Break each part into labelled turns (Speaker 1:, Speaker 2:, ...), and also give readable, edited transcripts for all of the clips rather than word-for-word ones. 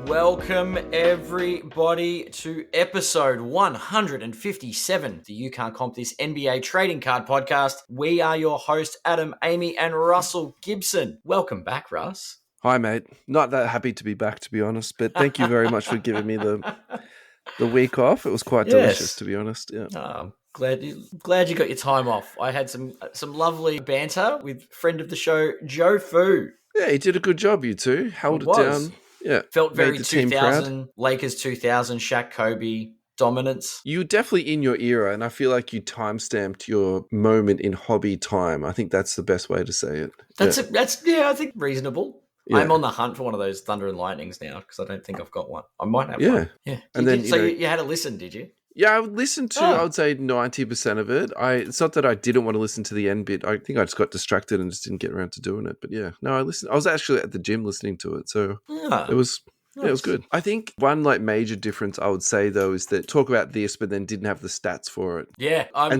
Speaker 1: Welcome everybody to episode 157 of the You Can't Comp This NBA Trading Card Podcast. We are your hosts, Adam, Amy, and Russell Gibson. Welcome back, Russ.
Speaker 2: Hi, mate. Not that happy to be back, to be honest, but thank you very much for giving me the week off. It was quite delicious, to be honest. Yeah.
Speaker 1: Glad you got your time off. I had some lovely banter with friend of the show, Joe Fu.
Speaker 2: Yeah, he did a good job, you two. Held it down. Yeah.
Speaker 1: Felt very 2000, Lakers 2000, Shaq, Kobe dominance.
Speaker 2: You were definitely in your era, and I feel like you timestamped your moment in hobby time. I think that's the best way to say it.
Speaker 1: I think reasonable. Yeah. I'm on the hunt for one of those Thunder and Lightnings now because I don't think I've got one. I might have one. Yeah. You had a listen, did you?
Speaker 2: Yeah, I listened to, I would say 90% of it. It's not that I didn't want to listen to the end bit. I think I just got distracted and just didn't get around to doing it. But yeah, no, I listened. I was actually at the gym listening to it. So it was good. I think one major difference I would say though is that talk about this, but then didn't have the stats for it.
Speaker 1: Yeah.
Speaker 2: I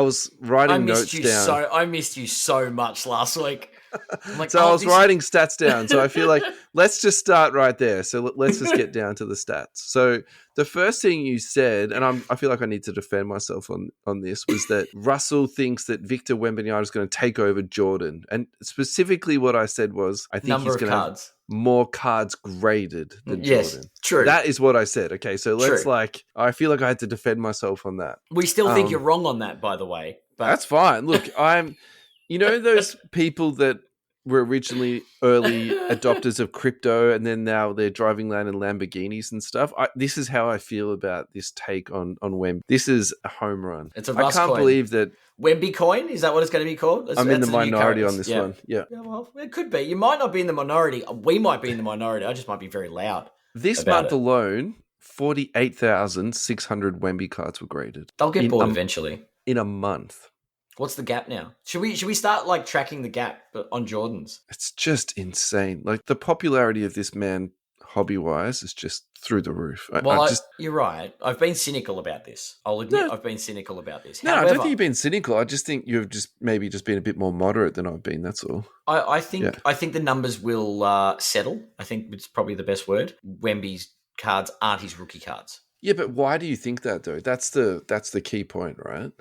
Speaker 2: was writing notes down.
Speaker 1: I missed you so much last week.
Speaker 2: I was writing stats down. So I feel like let's just start right there. So let's just get down to the stats. So the first thing you said, and I feel like I need to defend myself on this, was that Russell thinks that Victor Wembanyama is going to take over Jordan. And specifically what I said was, I think he's going to have more cards graded than Jordan.
Speaker 1: True.
Speaker 2: That is what I said. Okay, so let's I feel like I had to defend myself on that.
Speaker 1: We still think you're wrong on that, by the way. But
Speaker 2: that's fine. Look, you know those people that were originally early adopters of crypto and then now they're driving around in Lamborghinis and stuff? This is how I feel about this take on Wemby. This is a home run.
Speaker 1: It's a Russ
Speaker 2: I can't
Speaker 1: coin.
Speaker 2: Believe that.
Speaker 1: Wemby coin? Is that what it's going to be called?
Speaker 2: I'm in the minority on this one. Yeah.
Speaker 1: Well, it could be. You might not be in the minority. We might be in the minority. I just might be very loud.
Speaker 2: This month alone, 48,600 Wemby cards were graded.
Speaker 1: They'll get bored eventually.
Speaker 2: In a month.
Speaker 1: What's the gap now? Should we start tracking the gap on Jordans?
Speaker 2: It's just insane. The popularity of this man, hobby-wise, is just through the roof.
Speaker 1: You're right. I've been cynical about this. I'll admit I've been cynical about this.
Speaker 2: No, I don't think you've been cynical. I just think you've just been a bit more moderate than I've been. That's all.
Speaker 1: I think the numbers will settle. I think it's probably the best word. Wemby's cards aren't his rookie cards.
Speaker 2: Yeah, but why do you think that though? That's the key point, right?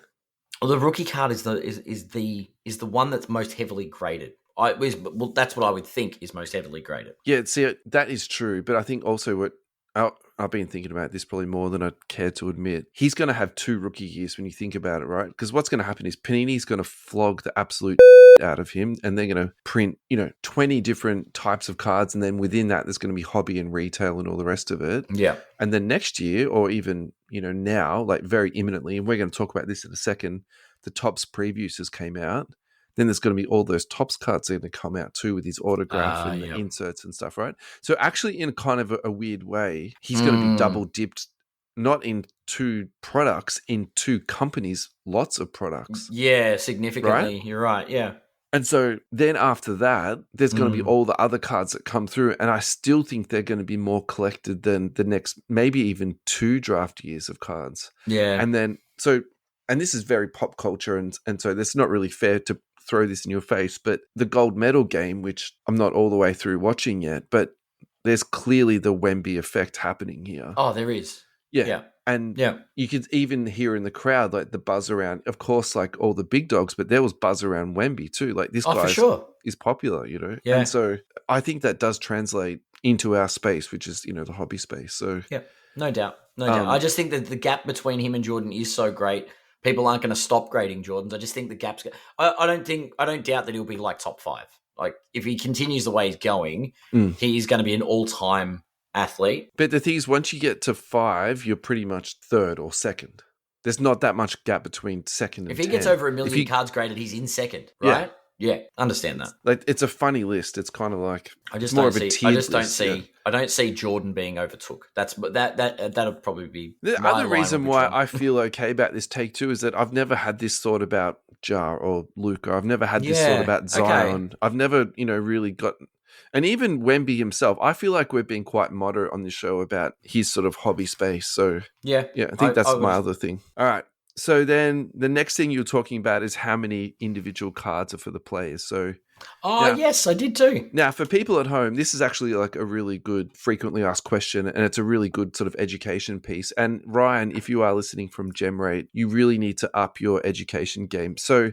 Speaker 1: Well, the rookie card is the one that's most heavily graded. That's what I would think is most heavily graded.
Speaker 2: Yeah, see, that is true. But I think also what I've been thinking about this probably more than I'd care to admit. He's going to have 2 rookie years when you think about it, right? Because what's going to happen is Panini's going to flog the absolute out of him, and they're going to print 20 different types of cards, and then within that there's going to be hobby and retail and all the rest of it.
Speaker 1: Yeah.
Speaker 2: And then next year, or even now, very imminently, and we're going to talk about this in a second, the Topps previews just came out. Then there's going to be all those Topps cards that are going to come out too with his autograph and the inserts and stuff, right? So actually, in kind of a weird way, he's going to be double dipped, not in 2 products, in 2 companies, lots of products.
Speaker 1: Yeah, significantly. Right? You're right. Yeah.
Speaker 2: And so then after that, there's going to be all the other cards that come through. And I still think they're going to be more collected than the next, maybe even 2 draft years of cards.
Speaker 1: Yeah.
Speaker 2: And then, and this is very pop culture. And so that's not really fair to throw this in your face. But the gold medal game, which I'm not all the way through watching yet, but there's clearly the Wemby effect happening here.
Speaker 1: Oh, there is.
Speaker 2: Yeah. And you could even hear in the crowd, the buzz around, of course, all the big dogs, but there was buzz around Wemby too. This guy is popular, Yeah. And so I think that does translate into our space, which is, the hobby space. So
Speaker 1: yeah, no doubt. I just think that the gap between him and Jordan is so great. People aren't going to stop grading Jordans. I just think the gap's. I don't doubt that he'll be top 5. If he continues the way he's going, he's going to be an all-time athlete.
Speaker 2: But the thing is, once you get to 5, you're pretty much 3rd or 2nd. There's not that much gap between 2nd and 10.
Speaker 1: If he gets over 1 million cards graded, he's in 2nd, right? Yeah, understand that.
Speaker 2: It's a funny list. It's kind of
Speaker 1: I don't see Jordan being overtook. That'll probably be
Speaker 2: the other reason why I feel okay about this take too is that I've never had this thought about Ja or Luka. I've never had this thought about Zion. Okay. I've never, really got. And even Wemby himself, I feel like we're being quite moderate on this show about his sort of hobby space. So I think that's my other thing. All right. So then the next thing you're talking about is how many individual cards are for the players. So
Speaker 1: Oh,
Speaker 2: Now,
Speaker 1: yes, I did too.
Speaker 2: Now, for people at home, this is actually like a really good frequently asked question, and it's a really good sort of education piece. And Ryan, if you are listening from GemRate, you really need to up your education game. So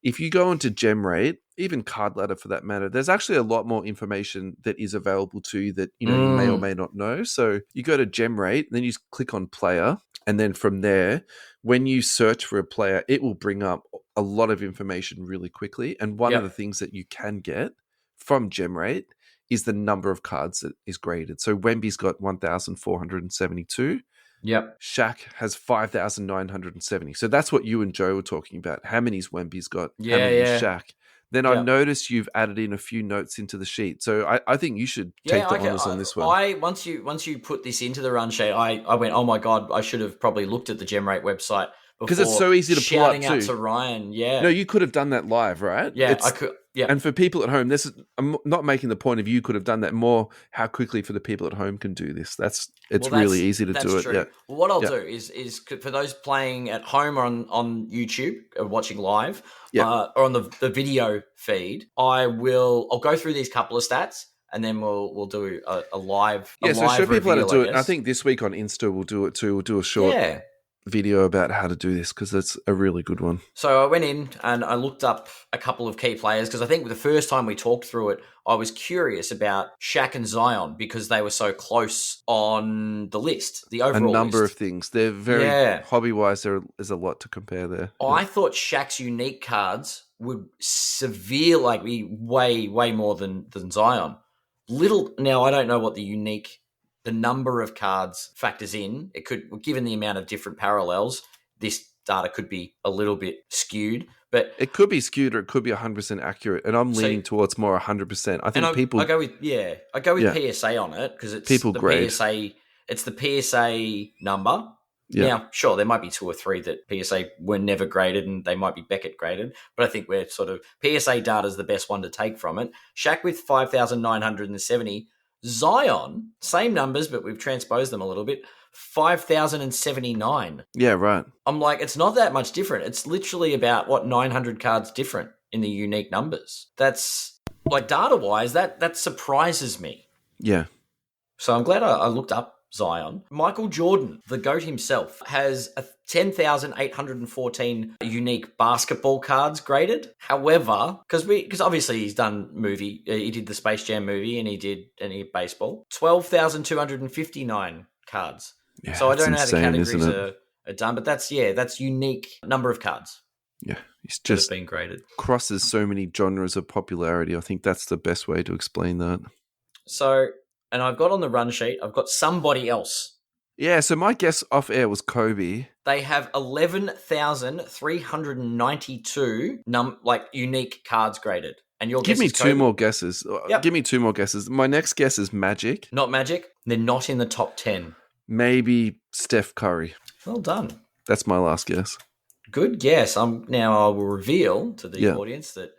Speaker 2: if you go into GemRate, even Card Ladder for that matter, there's actually a lot more information that is available to you that, you know, you may or may not know. So you go to GemRate, then you click on player, and then from there, when you search for a player, it will bring up a lot of information really quickly. And one of the things that you can get from GemRate is the number of cards that is graded. So Wemby's got 1,472.
Speaker 1: Yep.
Speaker 2: Shaq has 5,970. So that's what you and Joe were talking about. How many's Wemby's got?
Speaker 1: Yeah,
Speaker 2: how many
Speaker 1: yeah.
Speaker 2: is Shaq? Then I noticed you've added in a few notes into the sheet. So I think you should take the honors on this one.
Speaker 1: Once you put this into the run sheet, I went, oh my God, I should have probably looked at the GemRate website
Speaker 2: because it's so easy to pull up too.
Speaker 1: Shouting out to Ryan, yeah.
Speaker 2: No, you could have done that live, right?
Speaker 1: Yeah, I could. Yeah.
Speaker 2: And for people at home, I'm not making the point of you could have done that, more how quickly for the people at home can do this. It's really easy to do it.
Speaker 1: True.
Speaker 2: Yeah.
Speaker 1: Well, what I'll do is for those playing at home or on YouTube or watching live or on the video feed, I'll go through these couple of stats and then we'll do a live
Speaker 2: so show people how to do it.
Speaker 1: I
Speaker 2: I think this week on Insta we'll do it too. We'll do a short video about how to do this because it's a really good one.
Speaker 1: So I went in and I looked up a couple of key players because I think the first time we talked through it, I was curious about Shaq and Zion because they were so close on the list, the overall
Speaker 2: A number
Speaker 1: list.
Speaker 2: of things. They're very hobby-wise, there is a lot to compare there.
Speaker 1: I thought Shaq's unique cards would be way more than Zion. Now I don't know what the number of cards factors in. It could, given the amount of different parallels, this data could be a little bit skewed. But
Speaker 2: it could be skewed or it could be 100% accurate. And I'm leaning towards more 100%. I think I
Speaker 1: go with PSA on it because it's
Speaker 2: people
Speaker 1: the
Speaker 2: grade.
Speaker 1: PSA. It's the PSA number. Yeah. Now, sure, there might be 2 or 3 that PSA were never graded and they might be Beckett graded, but I think we're sort of PSA data is the best one to take from it. Shaq with 5,970. Zion, same numbers, but we've transposed them a little bit, 5,079.
Speaker 2: Yeah, right.
Speaker 1: I'm like, it's not that much different. It's literally about, 900 cards different in the unique numbers. That's, like, data-wise, that surprises me.
Speaker 2: Yeah.
Speaker 1: So I'm glad I looked up Zion. Michael Jordan, the GOAT himself, has 10,814 unique basketball cards graded. However, because obviously he's done he did the Space Jam movie and he did baseball. 12,259 cards.
Speaker 2: Yeah,
Speaker 1: so I don't know how the categories
Speaker 2: are
Speaker 1: done, but that's unique number of cards.
Speaker 2: Yeah, it's just
Speaker 1: been graded.
Speaker 2: Crosses so many genres of popularity. I think that's the best way to explain that.
Speaker 1: So. And I've got on the run sheet, I've got somebody else.
Speaker 2: Yeah, so my guess off air was Kobe.
Speaker 1: They have 11,392 unique cards graded. And your
Speaker 2: Give me
Speaker 1: two
Speaker 2: more guesses.
Speaker 1: Yep.
Speaker 2: Give me 2 more guesses. My next guess is Magic.
Speaker 1: Not Magic. They're not in the top 10.
Speaker 2: Maybe Steph Curry.
Speaker 1: Well done.
Speaker 2: That's my last guess.
Speaker 1: Good guess. Now I will reveal to the audience that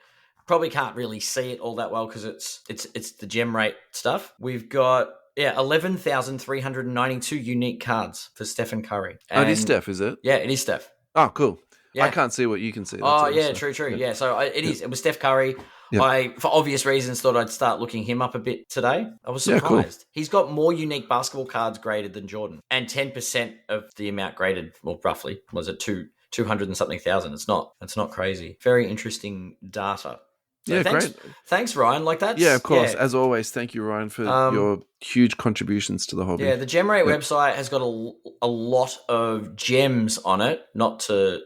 Speaker 1: probably can't really see it all that well because it's the GemRate stuff. We've got 11,392 unique cards for Stephen Curry.
Speaker 2: And it is Steph, is it?
Speaker 1: Yeah, it is Steph.
Speaker 2: Oh, cool.
Speaker 1: Yeah.
Speaker 2: I can't see what you can see.
Speaker 1: True. Yeah, so it is. It was Steph Curry. Yeah. I, for obvious reasons, thought I'd start looking him up a bit today. I was surprised. Yeah, cool. He's got more unique basketball cards graded than Jordan, and 10% of the amount graded, well, roughly, was it 200 and something thousand. It's not crazy. Very interesting data. So
Speaker 2: great.
Speaker 1: Thanks, Ryan. That's
Speaker 2: of course. As always, thank you, Ryan, for your huge contributions to the hobby.
Speaker 1: Yeah, the GemRate website has got a lot of gems on it. Not to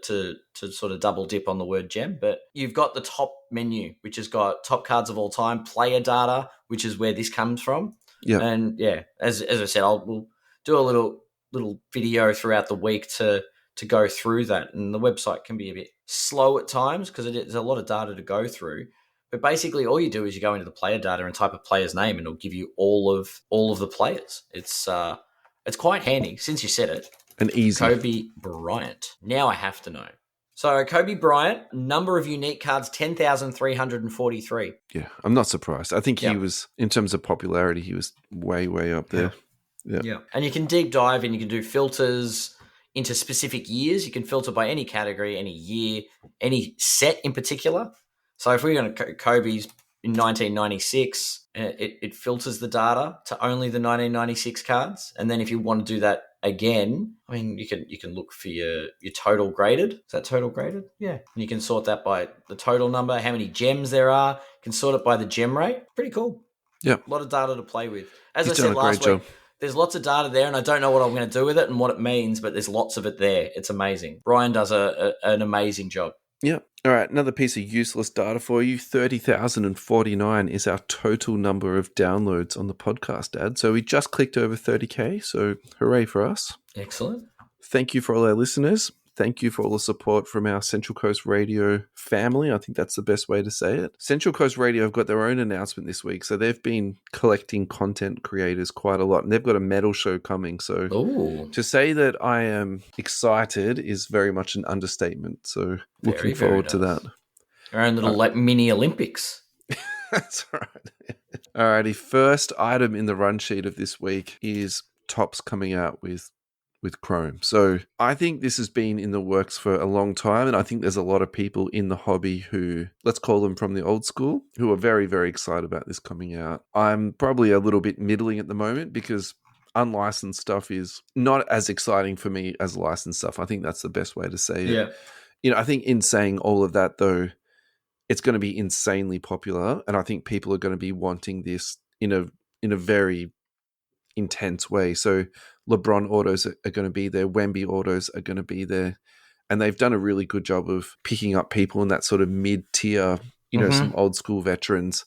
Speaker 1: sort of double dip on the word gem, but you've got the top menu, which has got top cards of all time, player data, which is where this comes from. Yeah, and as I said, we'll do a little video throughout the week to go through that, and the website can be a bit slow at times because there's a lot of data to go through. But basically, all you do is you go into the player data and type a player's name, and it'll give you all of the players. It's quite handy since you said it.
Speaker 2: And easy.
Speaker 1: Kobe Bryant. Now I have to know. So Kobe Bryant, number of unique cards 10,343.
Speaker 2: Yeah, I'm not surprised. I think he was, in terms of popularity, he was way up there.
Speaker 1: Yeah. And you can deep dive and you can do filters into specific years. You can filter by any category, any year, any set in particular. So if we're going to Kobe's in 1996, it filters the data to only the 1996 cards. And then if you want to do that again, I mean, you can look for your total graded. Is that total graded? Yeah. And you can sort that by the total number, how many gems there are. You can sort it by the gem rate. Pretty cool.
Speaker 2: Yeah.
Speaker 1: A lot of data to play with. As
Speaker 2: He's
Speaker 1: I said last week,
Speaker 2: job.
Speaker 1: There's lots of data there, and I don't know what I'm going to do with it and what it means, but there's lots of it there. It's amazing. Brian does an amazing job.
Speaker 2: Yeah. All right. Another piece of useless data for you. 30,049 is our total number of downloads on the podcast, Dad. So we just clicked over 30K. So hooray for us.
Speaker 1: Excellent.
Speaker 2: Thank you for all our listeners. Thank you for all the support from our Central Coast Radio family. I think that's the best way to say it. Central Coast Radio have got their own announcement this week. So they've been collecting content creators quite a lot. And they've got a medal show coming. So to say that I am excited is very much an understatement. So looking forward to that.
Speaker 1: Our own little mini Olympics.
Speaker 2: That's right. All righty. First item in the run sheet of this week is Topps coming out with Chrome. So I think this has been in the works for a long time, and I think there's a lot of people in the hobby who, let's call them from the old school, who are very, very excited about this coming out. I'm probably a little bit middling at the moment because unlicensed stuff is not as exciting for me as licensed stuff. I think that's the best way to say it.
Speaker 1: Yeah.
Speaker 2: You know, I think in saying all of that, though, it's going to be insanely popular, and I think people are going to be wanting this in a very intense way. So LeBron autos are going to be there, Wemby autos are going to be there, and they've done a really good job of picking up people in that sort of mid-tier, you know, some old school veterans.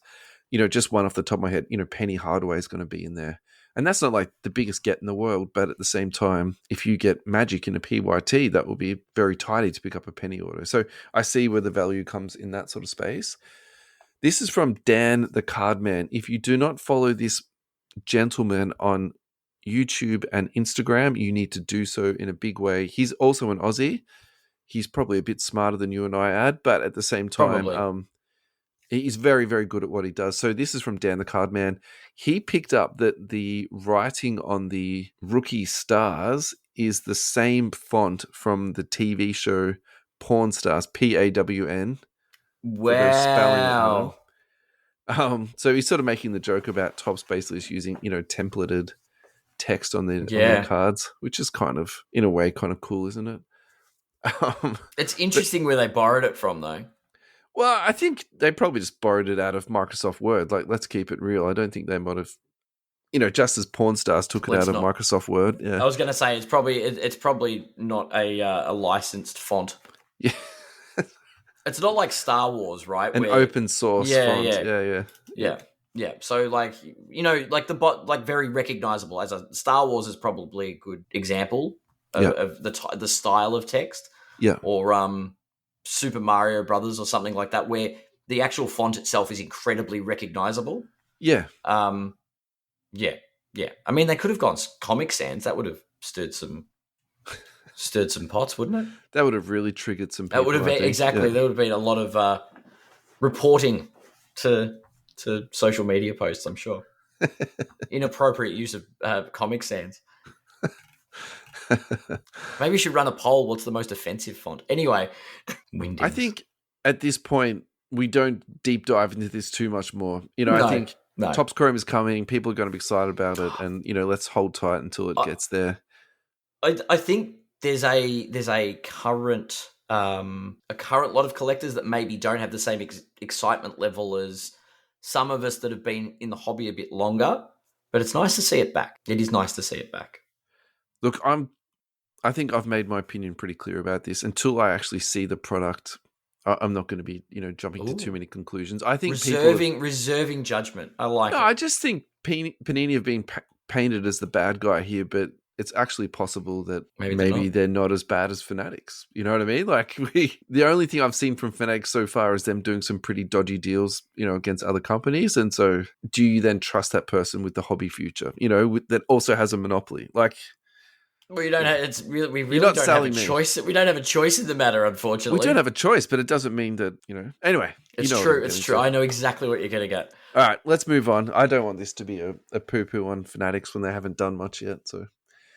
Speaker 2: You know, just one off the top of my head, you know, Penny Hardaway is going to be in there. And that's not like the biggest get in the world, but at the same time, if you get Magic in a PYT, that will be very tidy to pick up a Penny auto. So I see where the value comes in that sort of space. This is from Dan the Cardman. If you do not follow this gentleman on YouTube and Instagram, you need to do so in a big way. He's also an Aussie. He's probably a bit smarter than you and I, Ad, but at the same time, he's very, very good at what he does. So this is from Dan the Cardman. He picked up that the writing on the rookie stars is the same font from the TV show Pawn Stars, PAWN.
Speaker 1: Wow.
Speaker 2: So he's sort of making the joke about Topps basically just using, you know, templated text on their cards, which is kind of, in a way, kind of cool, isn't it?
Speaker 1: It's interesting where they borrowed it from, though.
Speaker 2: Well, I think they probably just borrowed it out of Microsoft Word. Like, let's keep it real. I don't think they might have, you know, just as Pawn Stars took it out of Microsoft Word. Yeah,
Speaker 1: I was going to say it's probably not a licensed font.
Speaker 2: Yeah.
Speaker 1: It's not like Star Wars, right?
Speaker 2: An open source font.
Speaker 1: Yeah. So, like, you know, like like very recognizable. As a Star Wars is probably a good example of the style of text.
Speaker 2: Yeah.
Speaker 1: Or Super Mario Brothers or something like that, where the actual font itself is incredibly recognizable.
Speaker 2: Yeah.
Speaker 1: Yeah. I mean, they could have gone Comic Sans. That would have stirred some pots, wouldn't it?
Speaker 2: That would have really triggered some people.
Speaker 1: That would have been, exactly. Yeah. There would have been a lot of reporting to social media posts, I'm sure. Inappropriate use of Comic Sans. Maybe we should run a poll. What's the most offensive font? Anyway, Windings.
Speaker 2: I think at this point, we don't deep dive into this too much more. You know, I think Topps Chrome is coming. People are going to be excited about it. And, you know, let's hold tight until it gets there.
Speaker 1: I think there's a current lot of collectors that maybe don't have the same excitement level as some of us that have been in the hobby a bit longer, but it's nice to see it back. It is nice to see it back.
Speaker 2: Look, I think I've made my opinion pretty clear about this. Until I actually see the product, I'm not going to be, you know, jumping to too many conclusions. I think
Speaker 1: reserving judgment. I like it.
Speaker 2: I just think Panini have been painted as the bad guy here, but it's actually possible that maybe they're not as bad as Fanatics. You know what I mean? Like the only thing I've seen from Fanatics so far is them doing some pretty dodgy deals, you know, against other companies. And so do you then trust that person with the hobby future, you know, that also has a monopoly? Like,
Speaker 1: well, you don't have, we really don't have a choice. We don't have a choice in the matter, unfortunately.
Speaker 2: We don't have a choice, but it doesn't mean that, you know, anyway.
Speaker 1: It's true. It's true. I know exactly what you're going to get.
Speaker 2: All right, let's move on. I don't want this to be a poo-poo on Fanatics when they haven't done much yet. So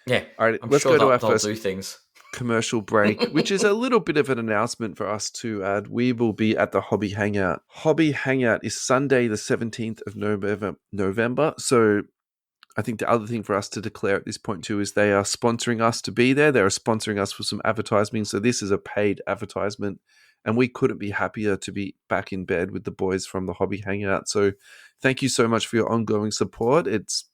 Speaker 1: yeah,
Speaker 2: all right,
Speaker 1: I'm
Speaker 2: let's
Speaker 1: sure
Speaker 2: go to our
Speaker 1: they'll
Speaker 2: first.
Speaker 1: Do things.
Speaker 2: commercial break, which is a little bit of an announcement for us to add. We will be at the Hobby Hangout. Hobby Hangout is Sunday, the 17th of November. So I think the other thing for us to declare at this point too is they are sponsoring us to be there. They are sponsoring us for some advertising. So this is a paid advertisement, and we couldn't be happier to be back in bed with the boys from the Hobby Hangout. So thank you so much for your ongoing support. It's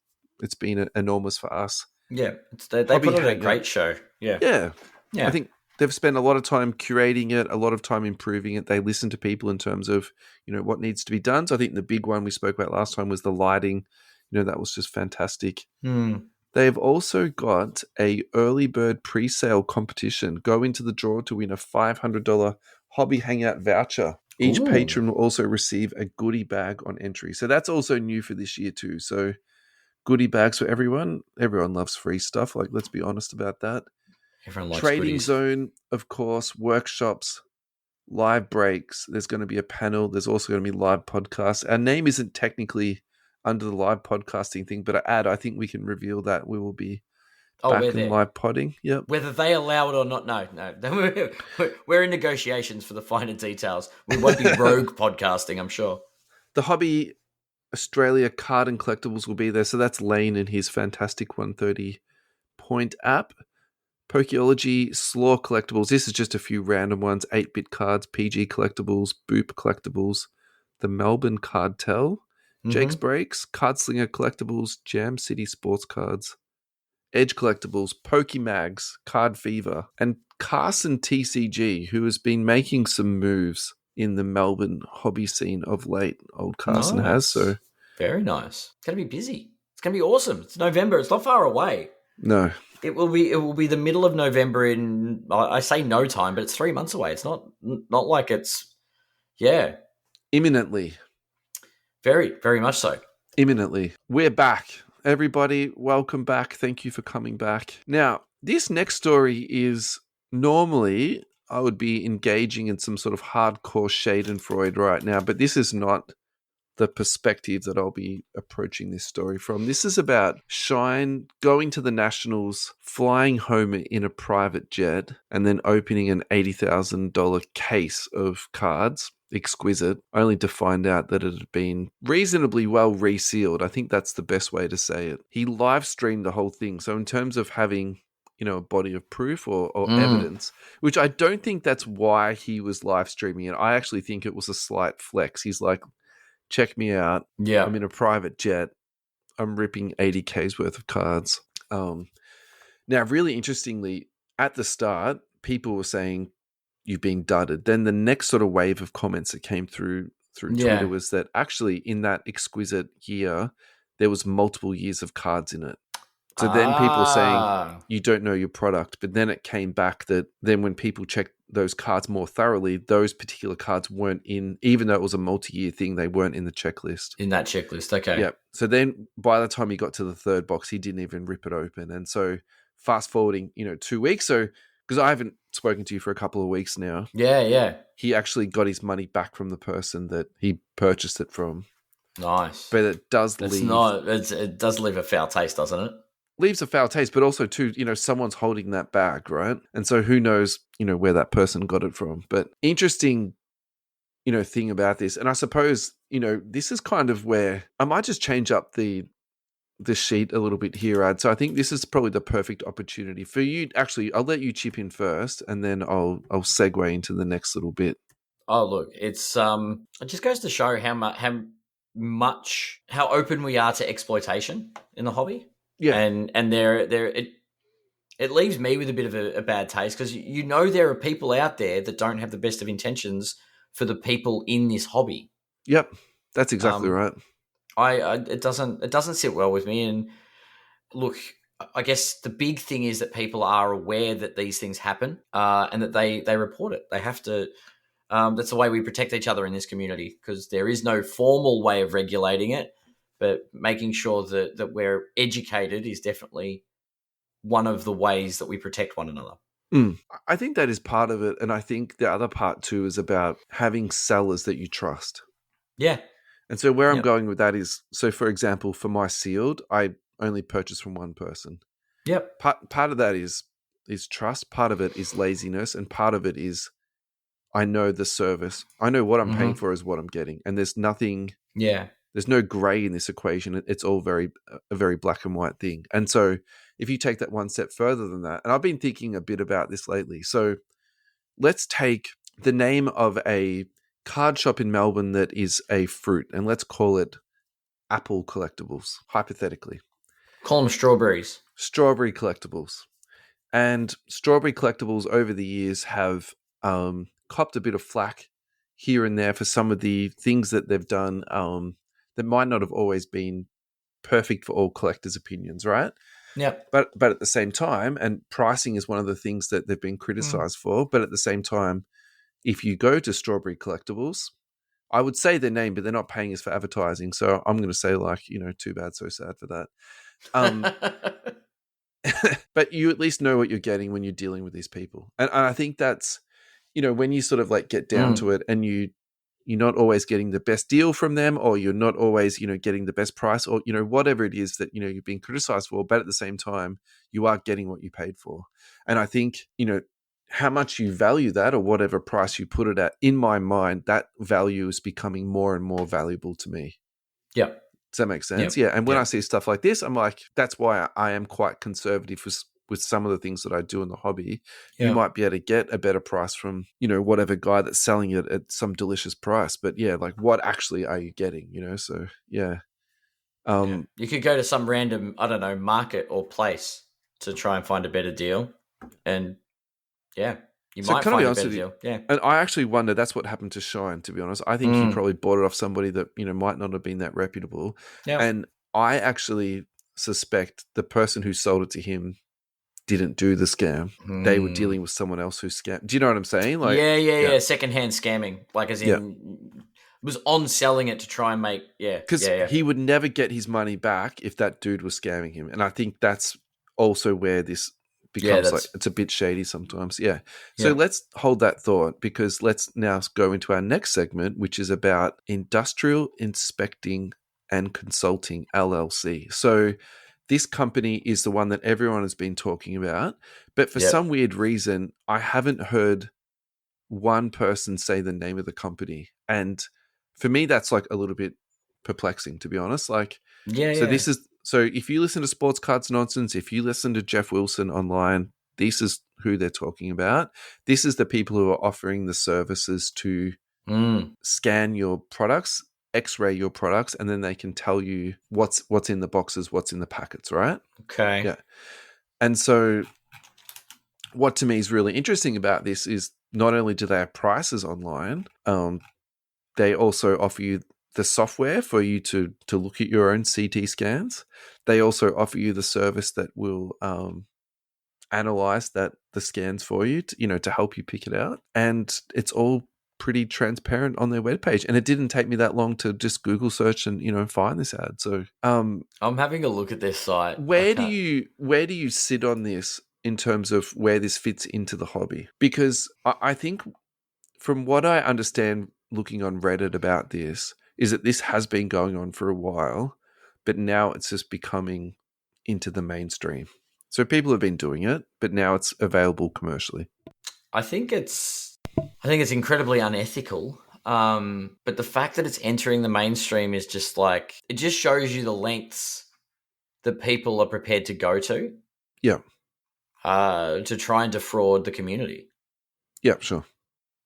Speaker 2: been enormous for us.
Speaker 1: Yeah, they put on a great show. Yeah.
Speaker 2: I think they've spent a lot of time curating it, a lot of time improving it. They listen to people in terms of, what needs to be done. So I think the big one we spoke about last time was the lighting. That was just fantastic. They've also got a early bird pre-sale competition. Go into the draw to win a $500 Hobby Hangout voucher. Each patron will also receive a goodie bag on entry. So that's also new for this year too. So goodie bags for everyone. Everyone loves free stuff. Like, let's be honest about that.
Speaker 1: Everyone likes
Speaker 2: Trading
Speaker 1: goodies.
Speaker 2: zone, of course, workshops, live breaks. There's going to be a panel. There's also going to be live podcasts. Our name isn't technically under the live podcasting thing, but I think we can reveal that we will be back in live podding. Yep.
Speaker 1: Whether they allow it or not, no. We're in negotiations for the finer details. We won't be rogue podcasting, I'm sure.
Speaker 2: The Hobby Australia card and collectibles will be there. So that's Lane and his fantastic 130 point app. Pokeology, Slaw collectibles. This is just a few random ones. 8-bit cards, PG collectibles, Boop collectibles, the Melbourne Cardtell, Jake's Breaks, Cardslinger collectibles, Jam City sports cards, Edge collectibles, Pokemags, Card Fever, and Carson TCG, who has been making some moves in the Melbourne hobby scene of late. Old Carson has. So
Speaker 1: very nice. It's going to be busy. It's going to be awesome. It's November. It's not far away.
Speaker 2: No.
Speaker 1: It will be the middle of November in, I say no time, but it's 3 months away. It's not like it's,
Speaker 2: imminently.
Speaker 1: Very, very much so.
Speaker 2: Imminently. We're back. Everybody, welcome back. Thank you for coming back. Now, this next story is normally I would be engaging in some sort of hardcore Schadenfreude right now, but this is not the perspective that I'll be approaching this story from. This is about Shine going to the Nationals, flying home in a private jet, and then opening an $80,000 case of cards, Exquisite, only to find out that it had been reasonably well resealed. I think that's the best way to say it. He live streamed the whole thing. So in terms of having, a body of proof or evidence, which I don't think that's why he was live streaming it. I actually think it was a slight flex. He's like, check me out.
Speaker 1: Yeah.
Speaker 2: I'm in a private jet. I'm ripping 80K's worth of cards. Now, really interestingly, at the start, people were saying you've been dudded. Then the next sort of wave of comments that came through Twitter was that actually in that Exquisite year, there was multiple years of cards in it. So then people were saying you don't know your product. But then it came back that then when people checked those cards more thoroughly, those particular cards weren't in, even though it was a multi-year thing, they weren't in the checklist.
Speaker 1: In that checklist, okay.
Speaker 2: Yeah. So then by the time he got to the third box, he didn't even rip it open. And so fast forwarding, 2 weeks. So because I haven't spoken to you for a couple of weeks now.
Speaker 1: Yeah.
Speaker 2: He actually got his money back from the person that he purchased it from.
Speaker 1: Nice.
Speaker 2: But it does
Speaker 1: it does leave a foul taste, doesn't it?
Speaker 2: Leaves a foul taste, but also too, someone's holding that bag, right? And so who knows, where that person got it from. But interesting, thing about this, and I suppose, this is kind of where I might just change up the sheet a little bit here, Ad. So I think this is probably the perfect opportunity for you. Actually, I'll let you chip in first, and then I'll segue into the next little bit.
Speaker 1: Oh, look, it's it just goes to show how open we are to exploitation in the hobby. Yeah, and it leaves me with a bit of a bad taste because there are people out there that don't have the best of intentions for the people in this hobby.
Speaker 2: Yep, that's exactly right.
Speaker 1: It doesn't sit well with me. And look, I guess the big thing is that people are aware that these things happen and that they report it. They have to. That's the way we protect each other in this community because there is no formal way of regulating it. But making sure that we're educated is definitely one of the ways that we protect one another.
Speaker 2: I think that is part of it. And I think the other part too is about having sellers that you trust.
Speaker 1: Yeah.
Speaker 2: And so where I'm going with that is, so for example, for my sealed, I only purchase from one person.
Speaker 1: Yep.
Speaker 2: Part of that is is trust, part of it is laziness, and part of it is I know the service. I know what I'm paying for is what I'm getting, and there's nothing.
Speaker 1: Yeah.
Speaker 2: There's no gray in this equation. It's all a very black and white thing. And so if you take that one step further than that, and I've been thinking a bit about this lately. So let's take the name of a card shop in Melbourne that is a fruit, and let's call it Apple Collectibles, hypothetically.
Speaker 1: Call them strawberries.
Speaker 2: Strawberry Collectibles. And Strawberry Collectibles over the years have copped a bit of flack here and there for some of the things that they've done that might not have always been perfect for all collectors' opinions, right?
Speaker 1: Yep.
Speaker 2: But at the same time, and pricing is one of the things that they've been criticized for, but at the same time, if you go to Strawberry Collectibles, I would say their name, but they're not paying us for advertising. So I'm going to say too bad, so sad for that. But you at least know what you're getting when you're dealing with these people. And I think that's, when you sort of like get down to it and you're not always getting the best deal from them, or you're not always, getting the best price, or, whatever it is that, you're being criticized for, but at the same time, you are getting what you paid for. And I think, how much you value that or whatever price you put it at, in my mind, that value is becoming more and more valuable to me.
Speaker 1: Yeah.
Speaker 2: Does that make sense? Yeah. And when I see stuff like this, I'm like, that's why I am quite conservative with some of the things that I do in the hobby. You might be able to get a better price from, whatever guy that's selling it at some delicious price. But yeah, like what actually are you getting, So yeah.
Speaker 1: You could go to some random, I don't know, market or place to try and find a better deal. And you might find a better deal. Yeah.
Speaker 2: And I actually wonder, that's what happened to Shine, to be honest. I think he probably bought it off somebody that, might not have been that reputable. Yep. And I actually suspect the person who sold it to him didn't do the scam. They were dealing with someone else who scammed. Do you know what I'm saying? Like,
Speaker 1: yeah. Secondhand scamming. Like as in was on selling it to try and make,
Speaker 2: Because he would never get his money back if that dude was scamming him. And I think that's also where this becomes like it's a bit shady sometimes. Yeah. So let's hold that thought, because let's now go into our next segment, which is about Industrial Inspecting and Consulting LLC. So this company is the one that everyone has been talking about, but for some weird reason, I haven't heard one person say the name of the company. And for me, that's like a little bit perplexing, to be honest. Like, So if you listen to Sports Cards Nonsense, if you listen to Jeff Wilson online, this is who they're talking about. This is the people who are offering the services to scan your products, X-ray your products, and then they can tell you what's in the boxes, what's in the packets, right?
Speaker 1: Okay.
Speaker 2: Yeah. And so what to me is really interesting about this is not only do they have prices online, they also offer you the software for you to look at your own CT scans. They also offer you the service that will analyze the scans for you to help you pick it out. And it's all pretty transparent on their webpage. And it didn't take me that long to just Google search and find this ad. So
Speaker 1: I'm having a look at this site.
Speaker 2: Where do you sit on this in terms of where this fits into the hobby? Because I think from what I understand looking on Reddit about this, is that this has been going on for a while, but now it's just becoming into the mainstream. So people have been doing it, but now it's available commercially.
Speaker 1: I think it's incredibly unethical. But the fact that it's entering the mainstream is just like, it just shows you the lengths that people are prepared to go to.
Speaker 2: Yeah.
Speaker 1: To try and defraud the community.
Speaker 2: Yeah, sure.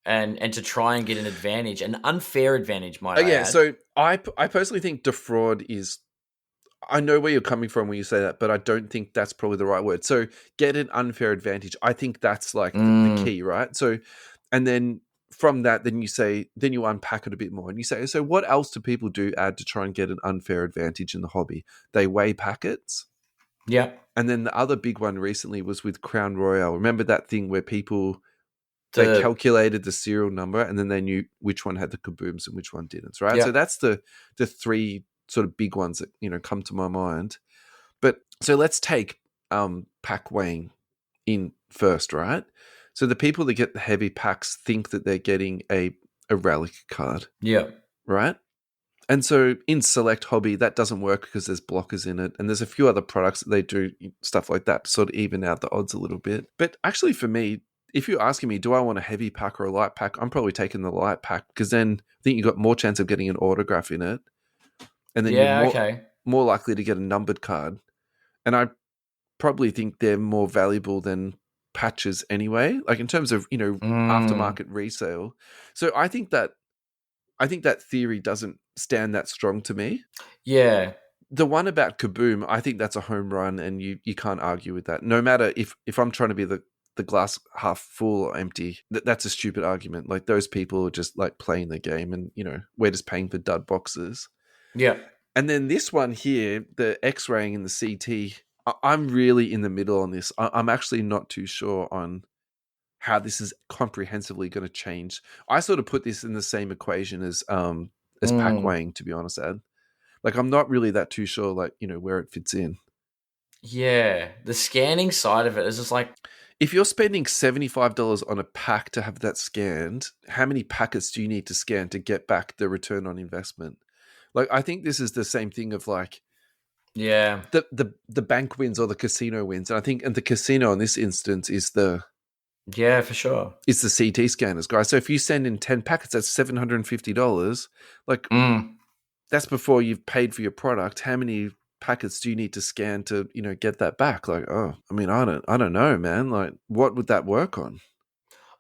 Speaker 1: And to try and get an advantage, an unfair advantage, might I add.
Speaker 2: So I personally think defraud is, I know where you're coming from when you say that, but I don't think that's probably the right word. So get an unfair advantage. I think that's like the key, right? So, and then from that, then you unpack it a bit more and you say, so what else do people do add to try and get an unfair advantage in the hobby? They weigh packets.
Speaker 1: Yeah.
Speaker 2: And then the other big one recently was with Crown Royale. Remember that thing where people, they calculated the serial number and then they knew which one had the kabooms and which one didn't, right? Yeah. So that's the three sort of big ones that, come to my mind. But so let's take pack weighing in first, right? So the people that get the heavy packs think that they're getting a relic card.
Speaker 1: Yeah.
Speaker 2: Right? And so in Select Hobby, that doesn't work because there's blockers in it. And there's a few other products that they do stuff like that to sort of even out the odds a little bit. But actually for me, if you're asking me, do I want a heavy pack or a light pack? I'm probably taking the light pack because then I think you've got more chance of getting an autograph in it. And then
Speaker 1: Yeah,
Speaker 2: you're
Speaker 1: okay.
Speaker 2: more likely to get a numbered card. And I probably think they're more valuable than patches anyway, like in terms of, aftermarket resale. So I think that theory doesn't stand that strong to me.
Speaker 1: Yeah.
Speaker 2: The one about Kaboom, I think that's a home run, and you can't argue with that. No matter if I'm trying to be the glass half full or empty, that's a stupid argument. Like those people are just like playing the game, and we're just paying for dud boxes.
Speaker 1: Yeah.
Speaker 2: And then this one here, the X-raying and the CT, I'm really in the middle on this. I'm actually not too sure on how this is comprehensively going to change. I sort of put this in the same equation as pack weighing, to be honest, Ed. Like, I'm not really that too sure, like, where it fits in.
Speaker 1: Yeah. The scanning side of it is just like...
Speaker 2: If you're spending $75 on a pack to have that scanned, how many packets do you need to scan to get back the return on investment? Like, I think this is the same thing of like,
Speaker 1: yeah,
Speaker 2: the bank wins or the casino wins. And I think the casino in this instance is the...
Speaker 1: Yeah, for sure.
Speaker 2: It's the CT scanners, guys. So if you send in 10 packets, that's $750. Like, that's before you've paid for your product. How many packets do you need to scan to, get that back? Like, I don't know, man. Like, what would that work on?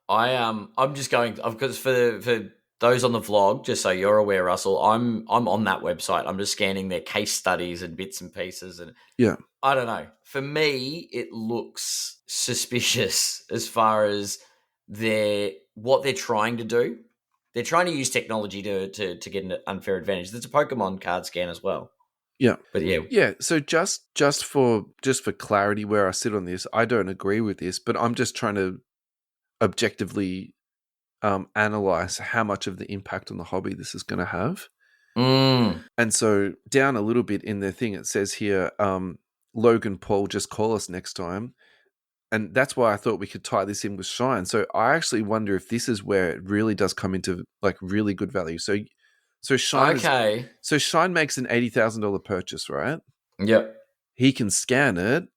Speaker 1: I'm just going because for those on the vlog, just so you're aware, Russell, I'm on that website. I'm just scanning their case studies and bits and pieces, and
Speaker 2: yeah,
Speaker 1: I don't know. For me, it looks suspicious as far as what they're trying to do. They're trying to use technology to get an unfair advantage. There's a Pokemon card scan as well.
Speaker 2: Yeah,
Speaker 1: but
Speaker 2: yeah. So just for clarity, where I sit on this, I don't agree with this, but I'm just trying to objectively analyze how much of the impact on the hobby this is going to have. And so down a little bit in the thing, it says here, Logan Paul, just call us next time. And that's why I thought we could tie this in with Shine. So I actually wonder if this is where it really does come into like really good value. So Shine, so Shine makes an $80,000 purchase, right?
Speaker 1: Yep.
Speaker 2: He can scan it,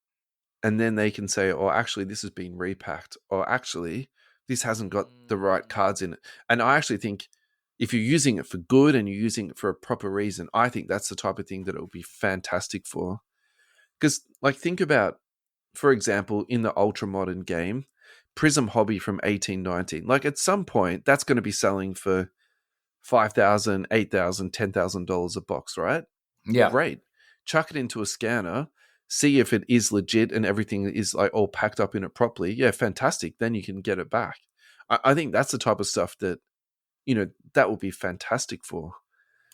Speaker 2: and then they can say, "Oh, actually, this has been repacked," or "Actually, this hasn't got the right cards in it." And I actually think if you're using it for good and you're using it for a proper reason, I think that's the type of thing that it would be fantastic for. Because, like, think about, for example, in the ultra modern game, Prism Hobby from 1819. Like, at some point, that's going to be selling for $5,000, $8,000, $10,000 a box, right?
Speaker 1: Yeah.
Speaker 2: Great. Chuck it into a scanner, see if it is legit and everything is like all packed up in it properly. Yeah, fantastic. Then you can get it back. I think that's the type of stuff that, that would be fantastic for.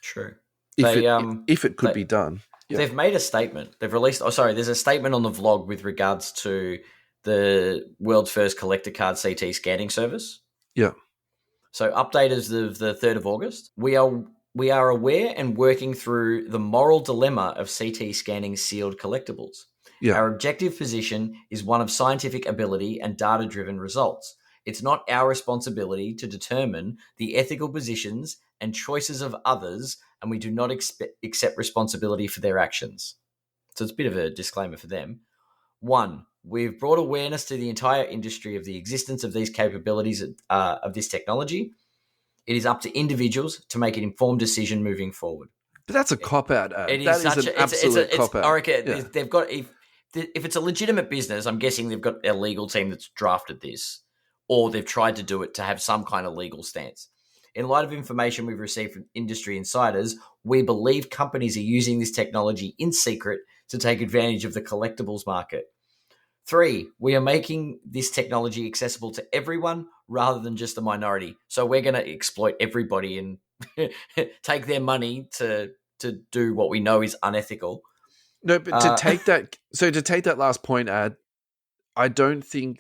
Speaker 1: True.
Speaker 2: If it could be done.
Speaker 1: Yeah. They've made a statement. They've released... there's a statement on the vlog with regards to the world's first collector card CT scanning service.
Speaker 2: Yeah.
Speaker 1: So update as of the 3rd of August. We are aware and working through the moral dilemma of CT scanning sealed collectibles. Yeah. Our objective position is one of scientific ability and data-driven results. It's not our responsibility to determine the ethical positions and choices of others, and we do not accept responsibility for their actions. So it's a bit of a disclaimer for them. 1, we've brought awareness to the entire industry of the existence of these capabilities of this technology. It is up to individuals to make an informed decision moving forward.
Speaker 2: But that's a cop-out. That is an absolute cop-out.
Speaker 1: I reckon they've got... If it's a legitimate business, I'm guessing they've got a legal team that's drafted this, or they've tried to do it to have some kind of legal stance. In light of information we've received from industry insiders, we believe companies are using this technology in secret to take advantage of the collectibles market. 3, we are making this technology accessible to everyone rather than just the minority. So we're going to exploit everybody and take their money to do what we know is unethical.
Speaker 2: No, but to take that last point, Ad, I don't think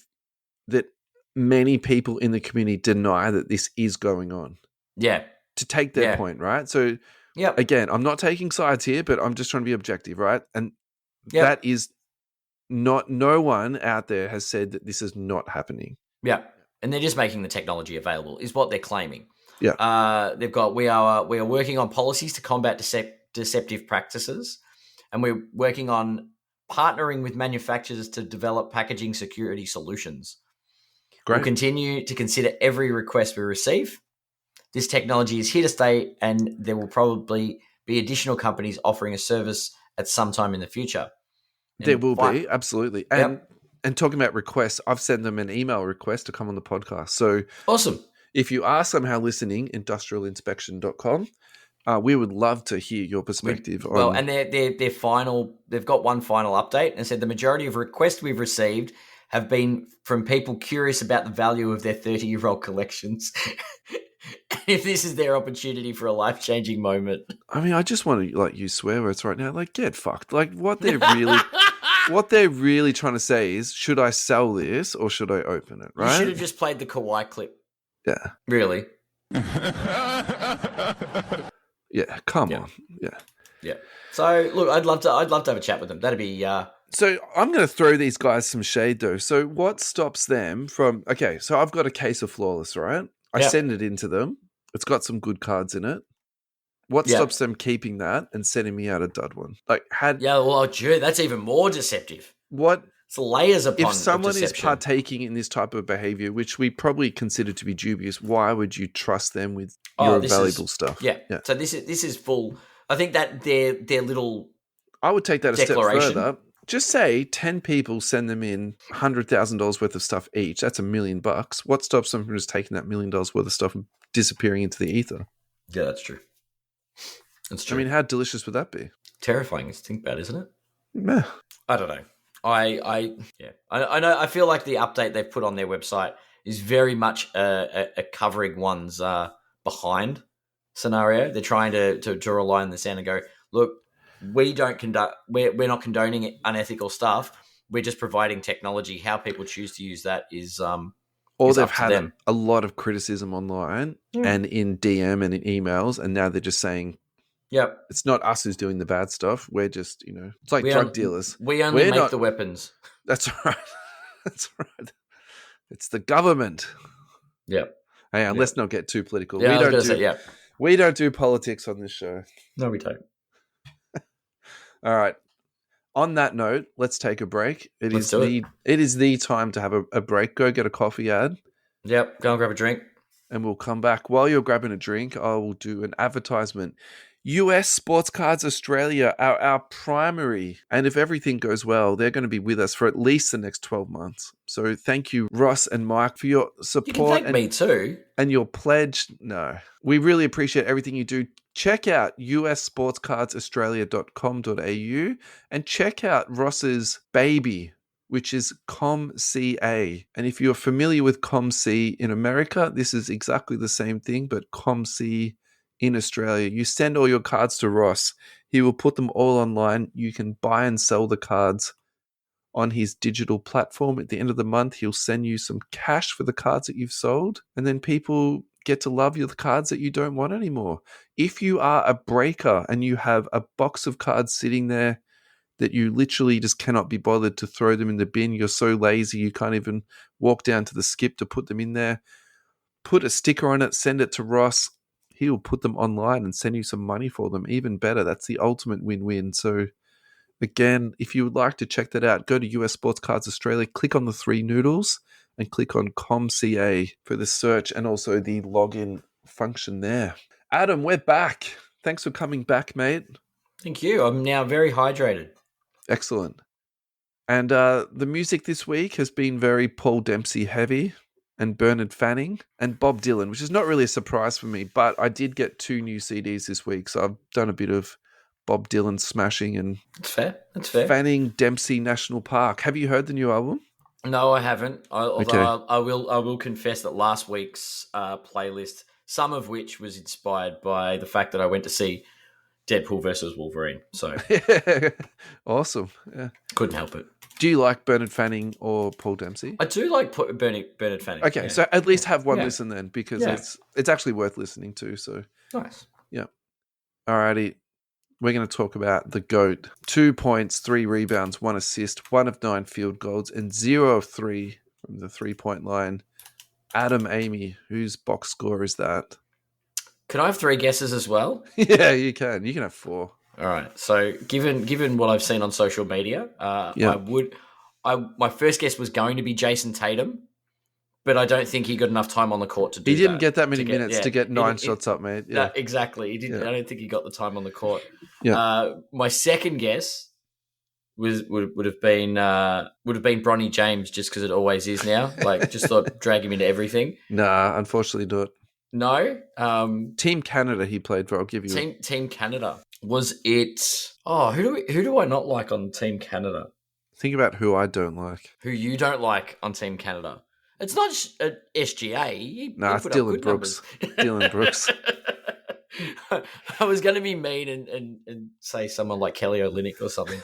Speaker 2: that many people in the community deny that this is going on.
Speaker 1: Yeah.
Speaker 2: To take their point, right? So, again, I'm not taking sides here, but I'm just trying to be objective, right? And that is no one out there has said that this is not happening.
Speaker 1: Yeah. and they're just making the technology available, is what they're claiming.
Speaker 2: Yeah.
Speaker 1: They've got we are working on policies to combat deceptive practices, and we're working on partnering with manufacturers to develop packaging security solutions.
Speaker 2: Great.
Speaker 1: We'll continue to consider every request we receive. This technology is here to stay, and there will probably be additional companies offering a service at some time in the future.
Speaker 2: There will be, absolutely. And talking about requests, I've sent them an email request to come on the podcast. So
Speaker 1: awesome.
Speaker 2: If you are somehow listening, industrialinspection.com, we would love to hear your perspective on...
Speaker 1: Well, and their final, they've got one final update and said the majority of requests we've received have been from people curious about the value of their 30-year-old collections. If this is their opportunity for a life-changing moment.
Speaker 2: I mean, I just want to use swear words right now. Get fucked. What they're really trying to say is, should I sell this or should I open it, right?
Speaker 1: You should have just played the Kawhi clip.
Speaker 2: Yeah.
Speaker 1: Really?
Speaker 2: Yeah, come on. Yeah.
Speaker 1: Yeah. So, look, I'd love to have a chat with them. That'd be...
Speaker 2: So I'm going to throw these guys some shade, though. So what stops them from... Okay, so I've got a case of Flawless, right? I send it into them. It's got some good cards in it. What stops them keeping that and sending me out a dud one?
Speaker 1: That's even more deceptive.
Speaker 2: What?
Speaker 1: It's layers upon
Speaker 2: If someone is
Speaker 1: deception.
Speaker 2: partaking in this type of behavior, which we probably consider to be dubious, why would you trust them with your valuable stuff?
Speaker 1: Yeah. So this is full. I think that their little...
Speaker 2: I would take that a step further. Just say 10 people send them in $100,000 worth of stuff each. That's $1 million. What stops them from just taking that $1 million worth of stuff and disappearing into the ether?
Speaker 1: Yeah, that's true. That's true.
Speaker 2: I mean, how delicious would that be?
Speaker 1: Terrifying to think about, isn't it?
Speaker 2: Meh.
Speaker 1: I don't know. I know. I feel like the update they've put on their website is very much a covering one's behind scenario. They're trying to draw a line in the sand and go, look, we're not condoning unethical stuff. We're just providing technology. How people choose to use that is
Speaker 2: or they've had a lot of criticism online and in DM and in emails, and now they're just saying,
Speaker 1: "Yep,
Speaker 2: it's not us who's doing the bad stuff. We're just, it's like drug dealers.
Speaker 1: We only make the weapons."
Speaker 2: That's right. That's right. It's the government.
Speaker 1: Yep.
Speaker 2: Hey, let's not get too political.
Speaker 1: Yeah,
Speaker 2: we don't do politics on this show.
Speaker 1: No, we don't.
Speaker 2: All right. On that note, let's take a break. It is the time to have a break. Go get a coffee ad.
Speaker 1: Yep. Go and grab a drink.
Speaker 2: And we'll come back. While you're grabbing a drink, I will do an advertisement. US Sports Cards Australia, our primary, and if everything goes well, they're going to be with us for at least the next 12 months. So thank you, Ross and Mike, for your support.
Speaker 1: You can thank me too.
Speaker 2: And your pledge. No, we really appreciate everything you do. Check out ussportscardsaustralia.com.au and check out Ross's baby, which is ComCA. And if you're familiar with ComC in America, this is exactly the same thing, but ComC in Australia. You send all your cards to Ross. He will put them all online. You can buy and sell the cards on his digital platform. At the end of the month, he'll send you some cash for the cards that you've sold. And then people get to love your cards that you don't want anymore. If you are a breaker and you have a box of cards sitting there that you literally just cannot be bothered to throw them in the bin, you're so lazy you can't even walk down to the skip to put them in there, put a sticker on it, send it to Ross. He'll put them online and send you some money for them. Even better, that's the ultimate win-win. So again, if you would like to check that out, go to US Sports Cards Australia, click on the three noodles and click on ComCA for the search and also the login function there. Adam, we're back. Thanks for coming back, mate.
Speaker 1: Thank you. I'm now very hydrated.
Speaker 2: Excellent. And the music this week has been very Paul Dempsey heavy and Bernard Fanning and Bob Dylan, which is not really a surprise for me, but I did get 2 new CDs this week, so I've done a bit of Bob Dylan smashing and
Speaker 1: That's fair.
Speaker 2: Fanning Dempsey National Park. Have you heard the new album?
Speaker 1: No, I haven't. I will confess that last week's playlist, some of which was inspired by the fact that I went to see Deadpool versus Wolverine. So
Speaker 2: awesome. Yeah.
Speaker 1: Couldn't help it.
Speaker 2: Do you like Bernard Fanning or Paul Dempsey?
Speaker 1: I do like Bernard Fanning.
Speaker 2: Okay, so at least have one listen then, because it's actually worth listening to. So
Speaker 1: nice.
Speaker 2: Yeah. Alrighty. We're going to talk about the GOAT. 2 points, 3 rebounds, 1 assist, 1 of 9 field goals, and 0 of 3 from the 3-point line. Adam Amy, whose box score is that?
Speaker 1: Can I have 3 guesses as well?
Speaker 2: Yeah, you can. You can have 4.
Speaker 1: All right. So, given what I've seen on social media,
Speaker 2: Yeah.
Speaker 1: my first guess was going to be Jason Tatum, but I don't think he got enough time on the court to do
Speaker 2: He
Speaker 1: that.
Speaker 2: didn't get that many minutes to get 9 shots up, mate. Yeah.
Speaker 1: No, exactly. He didn't.
Speaker 2: Yeah.
Speaker 1: I don't think he got the time on the court.
Speaker 2: Yeah.
Speaker 1: My second guess would have been Bronny James, just because it always is now. Like, just thought drag him into everything.
Speaker 2: Nah, unfortunately not.
Speaker 1: No.
Speaker 2: Team Canada he played for. I'll give you
Speaker 1: Team Canada. Was it? Oh, who do I not like on Team Canada?
Speaker 2: Think about who I don't like.
Speaker 1: Who you don't like on Team Canada? It's not SGA.
Speaker 2: Nah, it's Dylan Brooks. Dylan Brooks.
Speaker 1: I was going to be mean and say someone like Kelly Olynyk or something.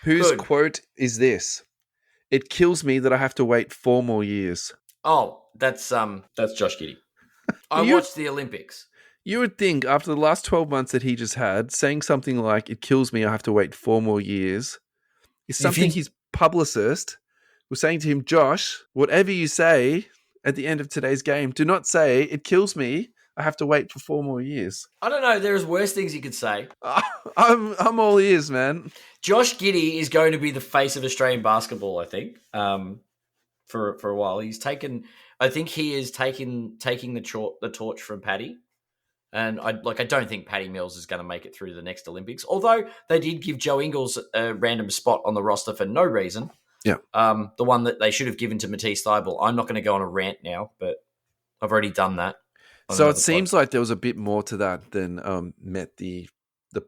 Speaker 2: Whose quote is this? It kills me that I have to wait 4 more years.
Speaker 1: Oh, that's Josh Giddey. I watched the Olympics.
Speaker 2: You would think after the last 12 months that he just had, saying something like, it kills me, I have to wait 4 more years, is something his publicist was saying to him, Josh, whatever you say at the end of today's game, do not say, it kills me, I have to wait for 4 more years.
Speaker 1: I don't know. There's worse things you could say.
Speaker 2: I'm all ears, man.
Speaker 1: Josh Giddey is going to be the face of Australian basketball, I think, for a while. I think he is taking the torch from Paddy. And I don't think Paddy Mills is going to make it through the next Olympics. Although they did give Joe Ingles a random spot on the roster for no reason.
Speaker 2: Yeah.
Speaker 1: The one that they should have given to Matisse Thybulle. I'm not going to go on a rant now, but I've already done that.
Speaker 2: So it seems like there was a bit more to that than met the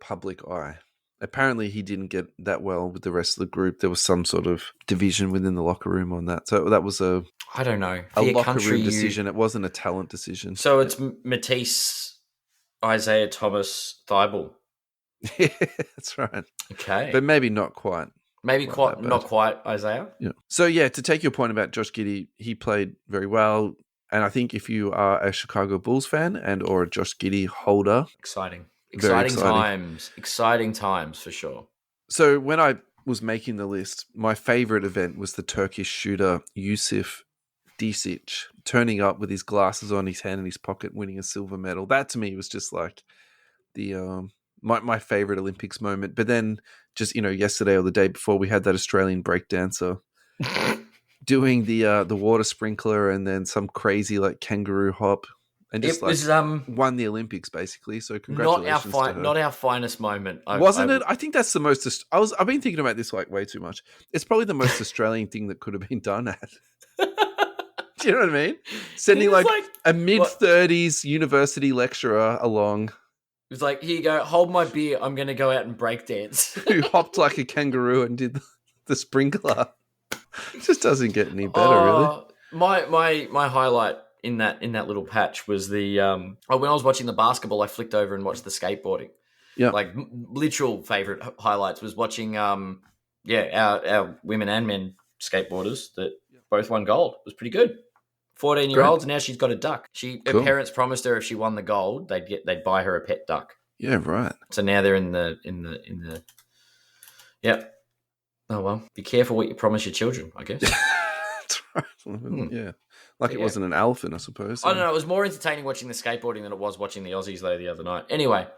Speaker 2: public eye. Apparently he didn't get that well with the rest of the group. There was some sort of division within the locker room on that. So that was
Speaker 1: I don't know.
Speaker 2: A locker room decision. It wasn't a talent decision.
Speaker 1: So it's Matisse, Isaiah Thomas, Thybulle.
Speaker 2: Yeah, that's right.
Speaker 1: Okay.
Speaker 2: But maybe not quite.
Speaker 1: Maybe not quite Isaiah.
Speaker 2: Yeah. So yeah, to take your point about Josh Giddey, he played very well. And I think if you are a Chicago Bulls fan and or a Josh Giddey holder.
Speaker 1: Exciting times for sure. So
Speaker 2: when I was making the list, my favorite event was the Turkish shooter Yusuf Disic turning up with his glasses on, his hand in his pocket, winning a silver medal. That to me was just like the my favorite Olympics moment. But then just, yesterday or the day before, we had that Australian breakdancer doing the water sprinkler and then some crazy like kangaroo hop. And just won the Olympics basically. So congratulations.
Speaker 1: Not our finest moment.
Speaker 2: Wasn't it? I think that's the most. I've been thinking about this like way too much. It's probably the most Australian thing that could have been done at. Do you know what I mean? Sending like a mid-30s university lecturer along.
Speaker 1: It was like, here you go, hold my beer. I'm going to go out and break dance.
Speaker 2: Who hopped like a kangaroo and did the sprinkler. It just doesn't get any better, really.
Speaker 1: My highlight in that little patch was the when I was watching the basketball, I flicked over and watched the skateboarding. Yeah, like literal favorite highlights was watching our women and men skateboarders that both won gold. It was pretty good. 14-year-olds, and now she's got a duck. Her parents promised her if she won the gold, they'd buy her a pet duck.
Speaker 2: Yeah, right.
Speaker 1: So now they're in the Yep. Oh well, be careful what you promise your children, I guess.
Speaker 2: That's right. Yeah. It wasn't an elephant, I suppose.
Speaker 1: I don't know. It was more entertaining watching the skateboarding than it was watching the Aussies, though, the other night. Anyway,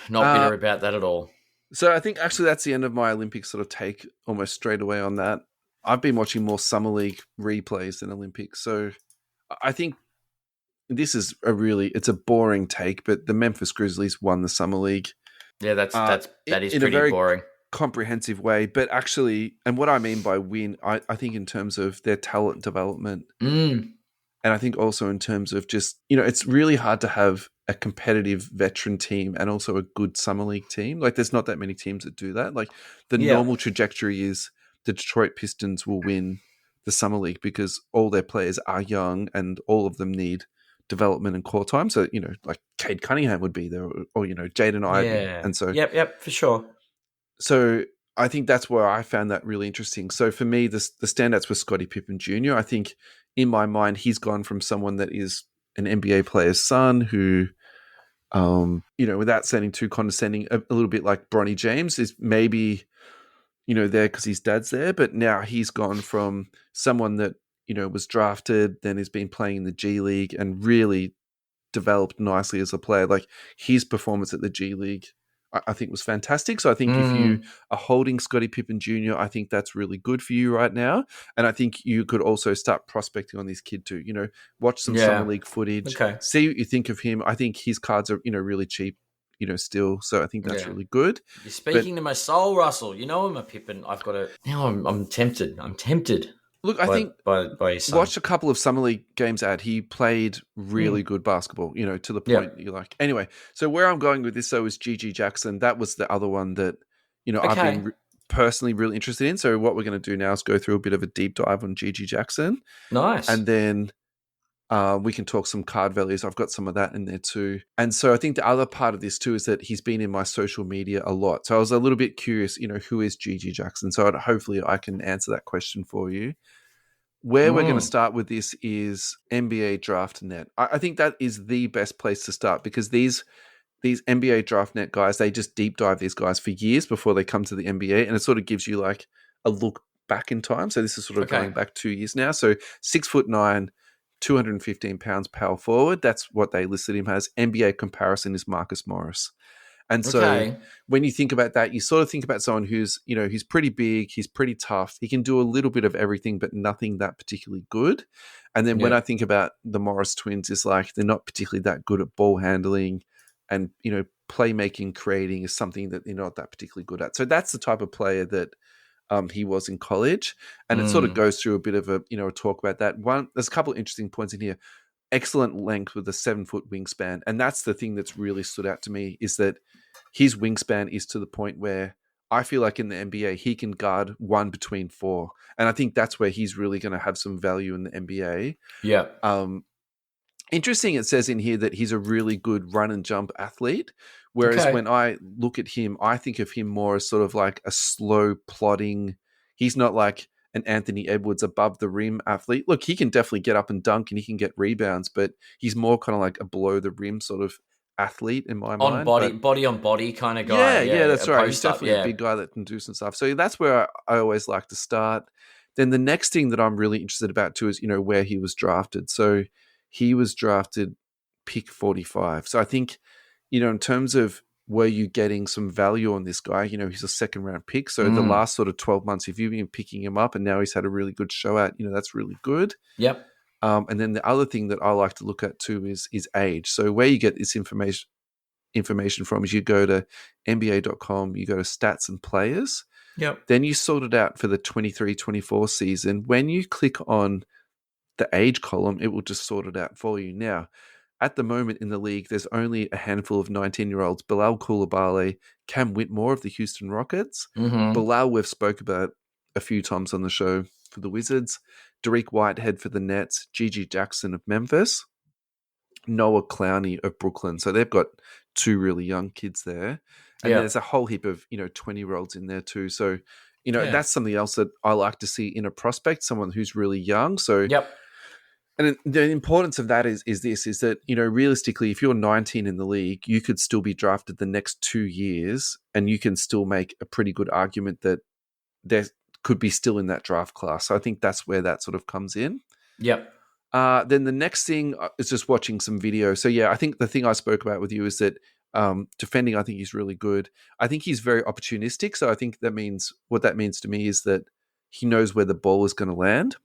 Speaker 1: not bitter about that at all.
Speaker 2: So I think actually that's the end of my Olympic sort of take almost straight away on that. I've been watching more Summer League replays than Olympics. So I think this is it's a boring take, but the Memphis Grizzlies won the Summer League.
Speaker 1: Yeah, that is pretty very boring.
Speaker 2: Comprehensive way, but actually, and what I mean by win, I think in terms of their talent development, and I think also in terms of just, it's really hard to have a competitive veteran team and also a good Summer League team. Like, there's not that many teams that do that. Like, the normal trajectory is the Detroit Pistons will win the Summer League because all their players are young and all of them need development and core time. So, like Cade Cunningham would be there, or Jaden Ivey. Yeah. And so,
Speaker 1: yep, for sure.
Speaker 2: So I think that's where I found that really interesting. So for me, the standouts were Scottie Pippen Jr. I think in my mind, he's gone from someone that is an NBA player's son who, without sounding too condescending, a little bit like Bronny James is maybe, there because his dad's there. But now he's gone from someone that, was drafted, then has been playing in the G League and really developed nicely as a player. Like his performance at the G League, I think was fantastic. So I think if you are holding Scottie Pippen Jr., I think that's really good for you right now. And I think you could also start prospecting on this kid too. Watch some summer league footage, see what you think of him. I think his cards are, really cheap, still. So I think that's really good.
Speaker 1: You're speaking to my soul, Russell. You know I'm a Pippen. I've got to. Now I'm tempted. I'm tempted.
Speaker 2: Look, I think
Speaker 1: by his son.
Speaker 2: Watched a couple of summer league games. He played really good basketball. To the point you like. Anyway, so where I'm going with this though is GG Jackson. That was the other one that I've been personally really interested in. So what we're going to do now is go through a bit of a deep dive on GG Jackson.
Speaker 1: Nice,
Speaker 2: and then we can talk some card values. I've got some of that in there too. And so I think the other part of this too is that he's been in my social media a lot. So I was a little bit curious, who is GG Jackson? So hopefully I can answer that question for you. Where we're going to start with this is NBA Draft Net. I think that is the best place to start because these NBA Draft Net guys, they just deep dive these guys for years before they come to the NBA, and it sort of gives you like a look back in time. So this is sort of going back 2 years now. So 6'9", 215 pounds power forward. That's what they listed him as. NBA comparison is Marcus Morris. And so when you think about that, you sort of think about someone who's, he's pretty big, he's pretty tough. He can do a little bit of everything, but nothing that particularly good. And then when I think about the Morris twins, it's like they're not particularly that good at ball handling and, playmaking, creating is something that they're not that particularly good at. So that's the type of player that he was in college. And it sort of goes through a bit of a talk about that. There's a couple of interesting points in here. Excellent length with a 7-foot wingspan. And that's the thing that's really stood out to me is that his wingspan is to the point where I feel like in the NBA, he can guard 1 between 4. And I think that's where he's really going to have some value in the NBA.
Speaker 1: Yeah.
Speaker 2: Interesting, it says in here that he's a really good run and jump athlete. Whereas when I look at him, I think of him more as sort of like a slow plodding. He's not like an Anthony Edwards above the rim athlete. Look, he can definitely get up and dunk and he can get rebounds, but he's more kind of like a below the rim sort of athlete in my mind.
Speaker 1: Body on body kind of guy.
Speaker 2: Yeah, that's right. He's definitely a big guy that can do some stuff. So that's where I always like to start. Then the next thing that I'm really interested about too is, where he was drafted. So he was drafted pick 45. So I think, in terms of were you getting some value on this guy, he's a second round pick. So the last sort of 12 months, if you've been picking him up and now he's had a really good show out, that's really good.
Speaker 1: Yep.
Speaker 2: And then the other thing that I like to look at too is age. So where you get this information from is you go to NBA.com, you go to stats and players.
Speaker 1: Yep.
Speaker 2: Then you sort it out for the 23-24 season. When you click on the age column, it will just sort it out for you. Now, at the moment in the league, there's only a handful of 19-year-olds. Bilal Coulibaly, Cam Whitmore of the Houston Rockets. Bilal, we've spoke about a few times on the show for the Wizards. Dariq Whitehead for the Nets. GG Jackson of Memphis. Noah Clowney of Brooklyn. So they've got 2 really young kids there. And there's a whole heap of, 20-year-olds in there too. So, that's something else that I like to see in a prospect, someone who's really young. So, and the importance of that is that, realistically, if you're 19 in the league, you could still be drafted the next 2 years and you can still make a pretty good argument that there could be still in that draft class. So I think that's where that sort of comes in.
Speaker 1: Yep.
Speaker 2: Then the next thing is just watching some video. So I think the thing I spoke about with you is that defending, I think he's really good. I think he's very opportunistic. So I think what that means to me is that he knows where the ball is going to land.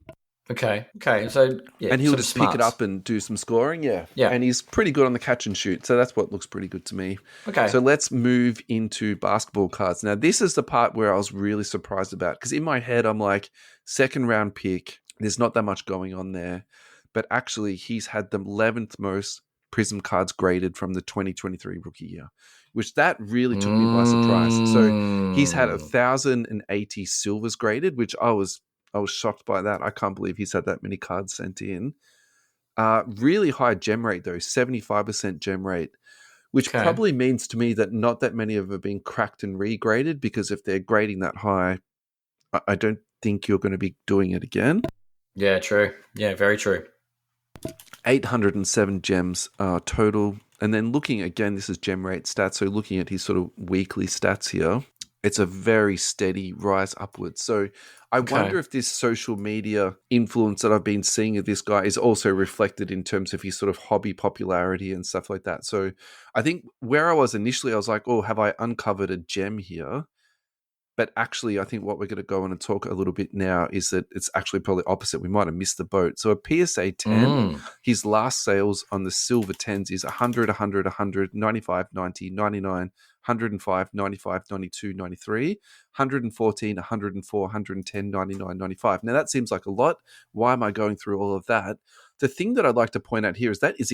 Speaker 1: Okay. So
Speaker 2: and he'll just pick it up and do some scoring. Yeah. And he's pretty good on the catch and shoot. So that's what looks pretty good to me.
Speaker 1: Okay.
Speaker 2: So let's move into basketball cards. Now, this is the part where I was really surprised about because in my head, I'm like, second round pick. There's not that much going on there. But actually, he's had the 11th most Prism cards graded from the 2023 rookie year, which that really took me by surprise. So he's had 1,080 silvers graded, which I was shocked by that. I can't believe he's had that many cards sent in. Really high gem rate, though, 75% gem rate, which probably means to me that not that many of them have been cracked and regraded because if they're grading that high, I don't think you're going to be doing it again.
Speaker 1: Yeah, true. Yeah, very true.
Speaker 2: 807 gems total. And then looking again, this is gem rate stats. So looking at his sort of weekly stats here, It's a very steady rise upwards. So I wonder if this social media influence that I've been seeing of this guy is also reflected in terms of his sort of hobby popularity and stuff like that. So I think where I was initially, I was like, oh, have I uncovered a gem here? But actually, I think what we're going to go on and talk a little bit now is that it's actually probably opposite. We might have missed the boat. So a PSA 10, his last sales on the silver 10s is 100, 100, 100, 95, 90, 99, 105, 95, 92, 93, 114, 104, 110, 99, 95. Now, that seems like a lot. Why am I going through all of that? The thing that I'd like to point out here is that is